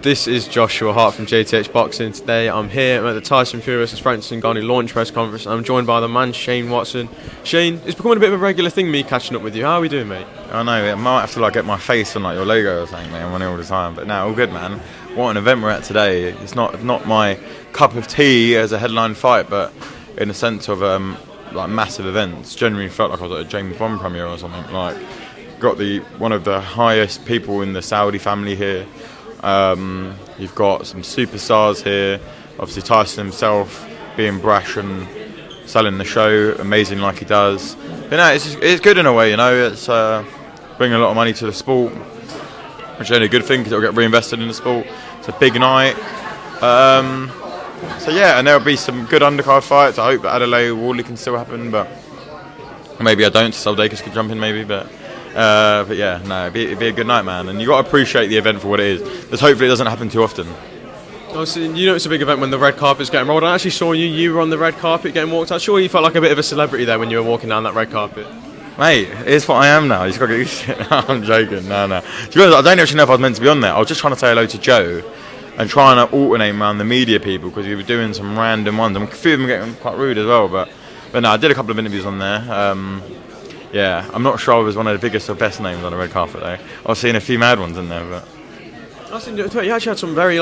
This is Joshua Hart from JTH Boxing. Today I'm here, I'm at the Tyson Fury vs Francis Ngannou launch press conference, and I'm joined by the man Shane Watson. Shane, it's becoming a bit of a regular thing, me catching up with you. How are we doing, mate? I know, I might have to get my face on your logo or something, mate. I'm on it all the time, but no, all good, man. What an event we're at today. It's not my cup of tea as a headline fight, but in the sense of massive events. Genuinely felt like I was at a James Bond premiere or something. Got one of the highest people in the Saudi family here. You've got some superstars here. Obviously Tyson himself being brash and selling the show amazing like he does. But no, it's good in a way, you know. It's bringing a lot of money to the sport, which is only a good thing because it'll get reinvested in the sport. It's a big night. So yeah, and there'll be some good undercard fights. I hope that Adeleye Wardley can still happen, but maybe I don't. Soldakus could jump in maybe, but yeah, no, it'd be a good night, man. And you got to appreciate the event for what it is. Because hopefully it doesn't happen too often. Obviously, you know it's a big event when the red carpet's getting rolled. I actually saw you were on the red carpet getting walked out. Sure, you felt like a bit of a celebrity there when you were walking down that red carpet. Mate, it's what I am now. You just got to get used to it. No, I'm joking. No. To be honest, I don't actually know if I was meant to be on there. I was just trying to say hello to Joe and trying to alternate around the media people because we were doing some random ones. And a few of them getting quite rude as well. But no, I did a couple of interviews on there. Yeah, I'm not sure I was one of the biggest or best names on the red carpet though. I was seeing a few mad ones in there, but you actually had some very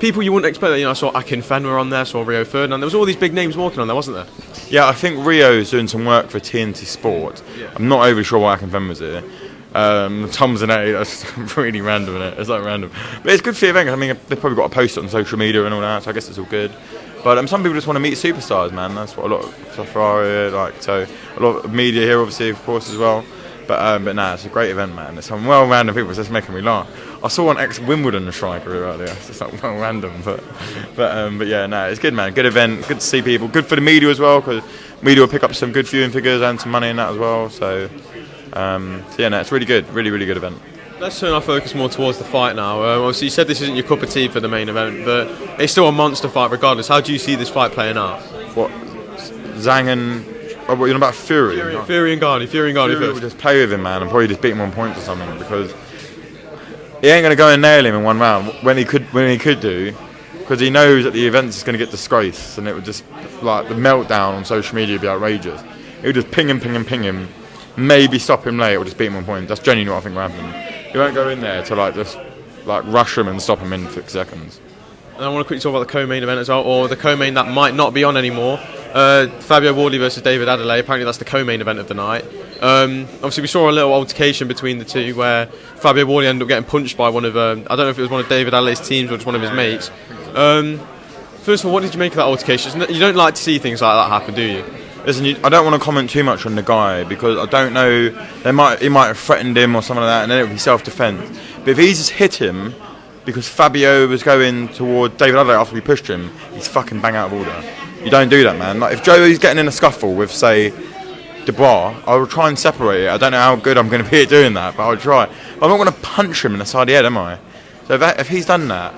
people you wouldn't expect. I saw Akin Fenwer on there, saw Rio Ferdinand. There was all these big names walking on there, wasn't there? Yeah, I think Rio's doing some work for TNT Sport. Yeah. I'm not overly sure why Akin Fenwer was here. Tom's in it, that's really random, isn't it? It's random. But it's good for the event. I mean, they've probably got to post it on social media and all that, so I guess it's all good. But some people just want to meet superstars, man. That's what a lot of stuff are here, so a lot of media here, obviously, of course, as well. But nah, it's a great event, man. It's some well-rounded people. It's just making me laugh. I saw an ex-Wimbledon striker earlier. It's just well random, but yeah, nah, it's good, man. Good event. Good to see people. Good for the media as well, because media will pick up some good viewing figures and some money in that as well. So yeah, no, it's really good. Really, really good event. Let's turn our focus more towards the fight now. Obviously, you said this isn't your cup of tea for the main event, but it's still a monster fight regardless. How do you see this fight playing out? What, Zhang and... what, you're about Fury? Fury and Ngannou. Fury will just play with him, man, and probably just beat him on points or something, because he ain't going to go and nail him in one round when he could do, because he knows that the event's going to get disgraced, and it would just, the meltdown on social media would be outrageous. He would just ping him, maybe stop him late or just beat him on points. That's genuinely what I think will happen. He won't go in there to just rush him and stop him in 6 seconds. And I want to quickly talk about the co-main event as well, or the co-main that might not be on anymore. Fabio Wardley versus David Adeleye. Apparently that's the co-main event of the night. Obviously we saw a little altercation between the two where Fabio Wardley ended up getting punched by one of I don't know if it was one of David Adelaye's teams or just one of his mates. First of all, what did you make of that altercation? You don't like to see things like that happen, do you? Listen, I don't want to comment too much on the guy because I don't know. He might have threatened him or something like that, and then it would be self-defense. But if he just hit him because Fabio was going toward David Adeleye after we pushed him, he's fucking bang out of order. You don't do that, man. If Joey's getting in a scuffle with, say, Dubois, I will try and separate it. I don't know how good I'm going to be at doing that, but I'll try. But I'm not going to punch him in the side of the head, am I? So if he's done that,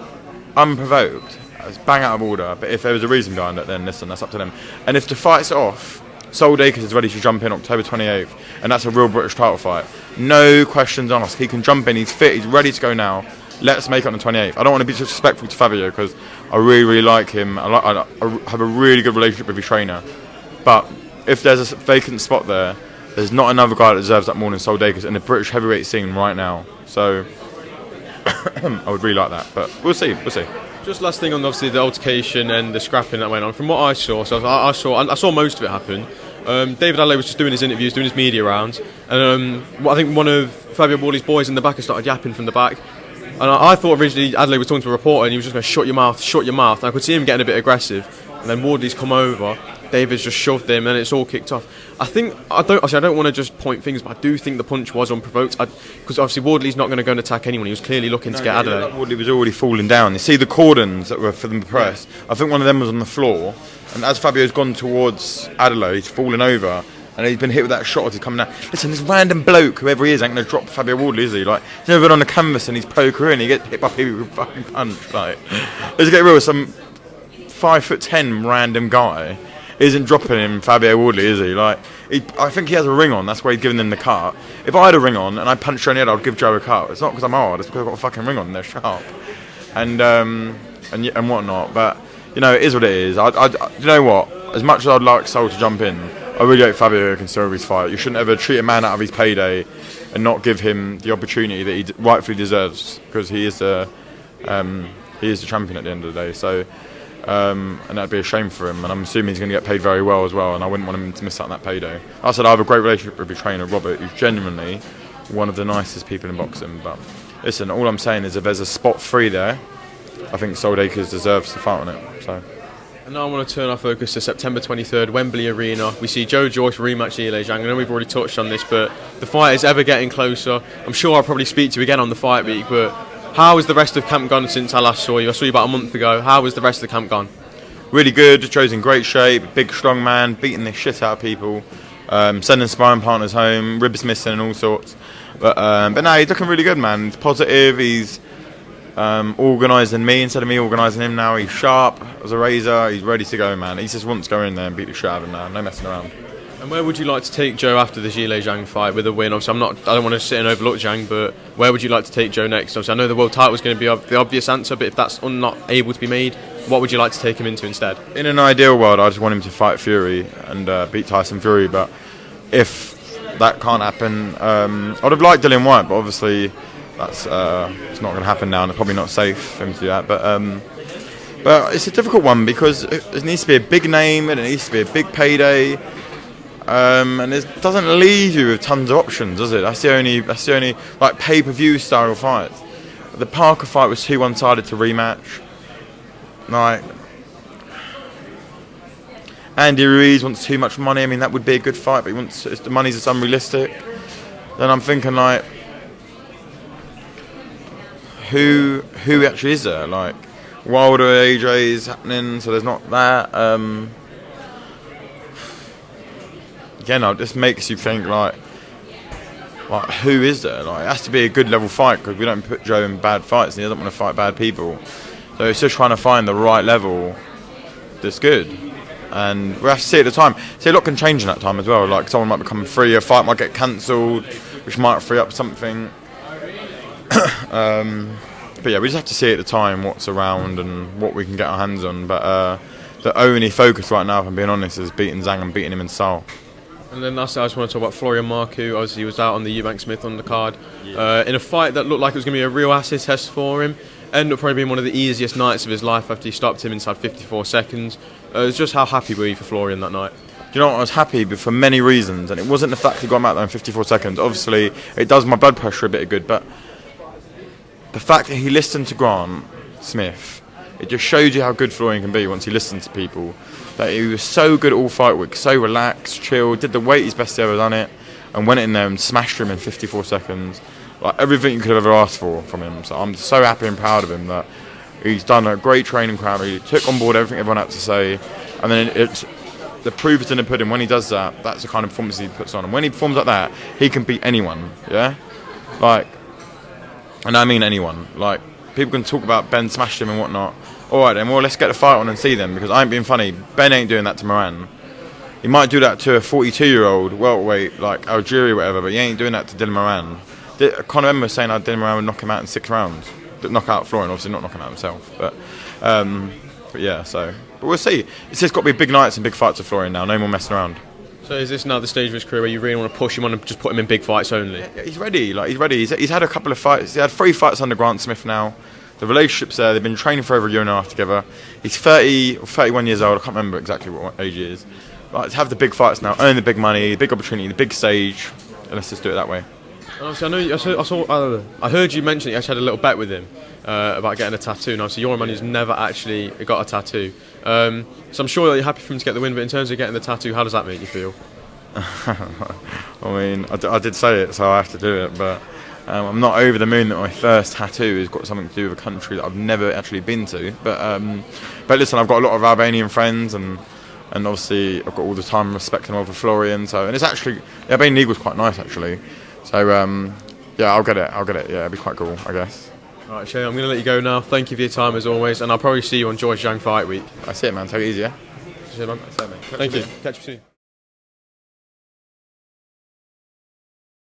unprovoked, it's bang out of order. But if there was a reason behind it, then listen, that's up to them. And if the fight's off, Soldakus is ready to jump in October 28th, and that's a real British title fight. No questions asked. He can jump in. He's fit. He's ready to go now. Let's make it on the 28th. I don't want to be disrespectful to Fabio because I really, really like him. I have a really good relationship with his trainer. But if there's a vacant spot there, there's not another guy that deserves that more than Soldakus in the British heavyweight scene right now. So I would really like that. But we'll see. Just last thing on obviously the altercation and the scrapping that went on. From what I saw, I saw most of it happen. David Adeleye was just doing his interviews, doing his media rounds, and I think one of Fabio Wardley's boys in the back had started yapping from the back. And I thought originally Adeleye was talking to a reporter and he was just going to shut your mouth. And I could see him getting a bit aggressive. And then Wardley's come over, David's just shoved him, and it's all kicked off. I don't want to just point fingers, but I do think the punch was unprovoked. Because obviously Wardley's not going to go and attack anyone. He was clearly looking to get Adeleye. Wardley was already falling down. You see the cordons that were for the press. I think one of them was on the floor. And as Fabio's gone towards Adeleye, he's fallen over. And he's been hit with that shot as he's coming down. Listen, this random bloke, whoever he is, ain't going to drop Fabio Wardley, is he? He's never been on the canvas in his pro career and he gets hit by people with a fucking punch. Let's get real, some 5'10" random guy isn't dropping him Fabio Wardley, is he? I think he has a ring on, that's why he's giving him the cut. If I had a ring on and I punched Joe in the head, I'd give Joe a cut. It's not because I'm hard, it's because I've got a fucking ring on and they're sharp. and whatnot. But you know, it is what it is. You know what? As much as I'd like Sol to jump in, I really hope Fabio can still have his fight. You shouldn't ever treat a man out of his payday and not give him the opportunity that he rightfully deserves, because he is the champion at the end of the day. So, and that'd be a shame for him. And I'm assuming he's going to get paid very well as well. And I wouldn't want him to miss out on that payday. I said I have a great relationship with his trainer Robert, who's genuinely one of the nicest people in boxing. But listen, all I'm saying is if there's a spot free there, I think Sol Akers deserves to fight on it. So. And now I want to turn our focus to September 23rd, Wembley Arena. We see Joe Joyce rematch Adeleye Zhang. I know we've already touched on this, but the fight is ever getting closer. I'm sure I'll probably speak to you again on the fight week, but how has the rest of camp gone since I last saw you? I saw you about a month ago. How has the rest of the camp gone? Really good. Joe's in great shape, big, strong man, beating the shit out of people, sending sparring partners home, ribs missing and all sorts. But no, he's looking really good, man. He's positive. He's organising me instead of me organising him now. He's sharp as a razor. He's ready to go, man. He just wants to go in there and beat the shit out of him now. No messing around. And where would you like to take Joe after the Adeleye Zhang fight with a win? Obviously, I don't want to sit and overlook Zhang, but where would you like to take Joe next? Obviously, I know the world title is going to be the obvious answer, but if that's not able to be made, what would you like to take him into instead? In an ideal world, I just want him to fight Fury and beat Tyson Fury, but if that can't happen, I'd have liked Dylan White, but obviously that's it's not going to happen now, and it's probably not safe for him to do that. But it's a difficult one because it needs to be a big name and it needs to be a big payday, and it doesn't leave you with tons of options, does it? That's the only like pay-per-view style fight. The Parker fight was too one-sided to rematch. Like Andy Ruiz wants too much money. I mean, that would be a good fight, but if the money's just unrealistic, then I'm thinking like, who actually is there? Like Wilder, AJ is happening, so there's not that. Again, it just makes you think like who is there? Like, it has to be a good level fight because we don't put Joe in bad fights, and he doesn't want to fight bad people. So it's just trying to find the right level that's good. And we have to see at the time. See, a lot can change in that time as well. Like, someone might become free, a fight might get cancelled, which might free up something. But yeah, we just have to see at the time what's around and what we can get our hands on. But the only focus right now, if I'm being honest, is beating Zhang and beating him in Seoul. And then lastly, I just want to talk about Florian Marku. Obviously, he was out on the Eubank Smith undercard in a fight that looked like it was going to be a real acid test for him. Ended up probably being one of the easiest nights of his life after he stopped him inside 54 seconds. It's just how happy were you for Florian that night? Do you know what? I was happy but for many reasons, and it wasn't the fact he got him out there in 54 seconds. Obviously, it does my blood pressure a bit of good, but the fact that he listened to Grant Smith, it just shows you how good Florian can be once he listens to people. That he was so good all fight week, so relaxed, chill, did the weight he's best ever done it, and went in there and smashed him in 54 seconds. Like everything you could have ever asked for from him. So I'm so happy and proud of him that he's done a great training camp. He took on board everything everyone had to say, and then it's the proof is in the pudding. When he does that, that's the kind of performance he puts on. And when he performs like that, he can beat anyone. Yeah, like, and I mean anyone. Like, people can talk about Ben smashed him and whatnot. All right, then, well, let's get the fight on and see them, because I ain't being funny. Ben ain't doing that to Moran. He might do that to a 42-year-old welterweight like Algeria or whatever, but he ain't doing that to Dylan Moran. I can't remember saying how Dylan Moran would knock him out in 6 rounds. Knock out Florian, obviously not knocking out himself. But yeah, so. But we'll see. It's just got to be big nights and big fights for Florian now. No more messing around. So is this now the stage of his career where you really want to push him on and just put him in big fights only? Yeah, he's ready. Like, he's ready. He's had a couple of fights. He had 3 fights under Grant Smith now. The relationship's there. They've been training for over a year and a half together. He's 30 or 31 years old. I can't remember exactly what age he is. Like, to have the big fights now, earn the big money, the big opportunity, the big stage, and let's just do it that way. Obviously, I heard you mention that you actually had a little bet with him about getting a tattoo. Now, so you're a man who's never actually got a tattoo. So I'm sure that you're happy for him to get the win, but in terms of getting the tattoo, how does that make you feel? I mean, I did say it, so I have to do it, but I'm not over the moon that my first tattoo has got something to do with a country that I've never actually been to. But listen, I've got a lot of Albanian friends, and obviously I've got all the time respect and love for Florian. So, and it's actually, the Albanian Eagle was quite nice actually. So yeah, I'll get it. Yeah, it'd be quite cool, I guess. All right, Shay, I'm going to let you go now. Thank you for your time as always, and I'll probably see you on Joyce Zhang Fight Week. That's it, man. Take it easy, yeah? That's it, man. That's it, mate. Thank you. Catch you soon.